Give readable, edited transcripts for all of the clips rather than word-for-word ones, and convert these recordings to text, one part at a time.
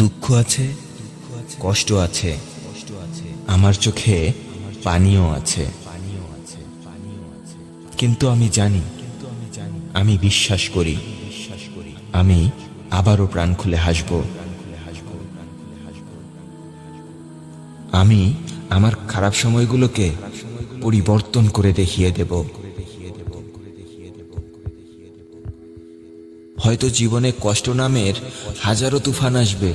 দুঃখ আছে, কষ্ট আছে, আমার চোখে পানিও আছে, কিন্তু আমি জানি, আমি বিশ্বাস করি, আমি আবারও প্রাণ খুলে হাসব। আমি আমার খারাপ সময়গুলোকে পরিবর্তন করে দেখিয়ে দেব। হয়তো জীবনে কষ্ট নামের হাজারো তুফান আসবে,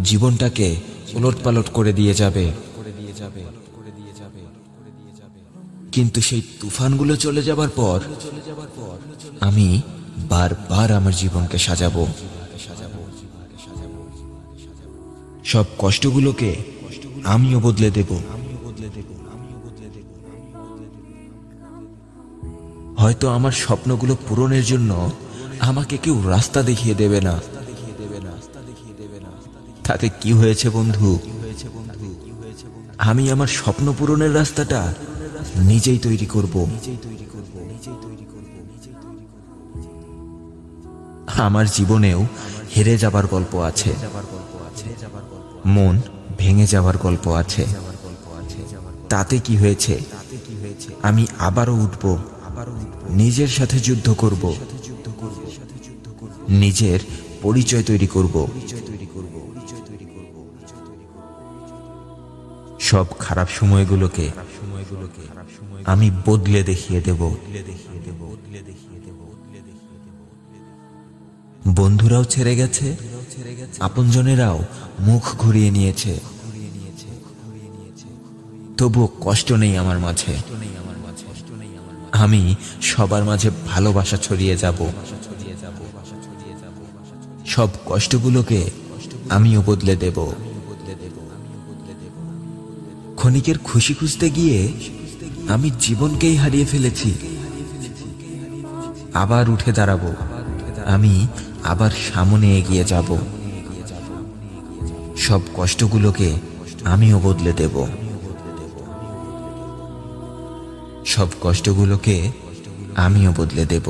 জীবনটাকে উলটপালট করে দিয়ে যাবে, কিন্তু সেই তুফানগুলো চলে যাবার পর আমি বারবার আমার জীবনকে সাজাবো। সব কষ্টগুলোকে আমিও বদলে দেব। হয়তো আমার স্বপ্নগুলো পূরণের জন্য আমাকে কেউ রাস্তা দেখিয়ে দেবে না। তাতে কি হয়েছে বন্ধু? আমি আমার স্বপ্ন পূরণের রাস্তাটা নিজেই তৈরি করব। আমার জীবনেও হেরে যাবার গল্প আছে, মন ভেঙে যাবার গল্প আছে। তাতে কি হয়েছে? আমি আবারও উঠব, নিজের সাথে যুদ্ধ করব, নিজের পরিচয় তৈরি করব। সব খারাপ সময়গুলোকে আমি বদলে দেখিয়ে দেব। বন্ধুরাও ছেড়ে গেছে, আপনজনেরাও মুখ ঘুরিয়ে নিয়েছে, তবুও কষ্ট নেই আমার মাঝে। আমি সবার মাঝে ভালোবাসা ছড়িয়ে যাব। সব কষ্টগুলোকে আমিও বদলে দেব। ক্ষণিকের খুশি খুঁজতে গিয়ে আমি জীবনকেই হারিয়ে ফেলেছি। আবার উঠে দাঁড়াবো, আমি আবার সামনে এগিয়ে যাব। সব কষ্টগুলোকে আমিও বদলে দেব। সব কষ্টগুলোকে আমিও বদলে দেব।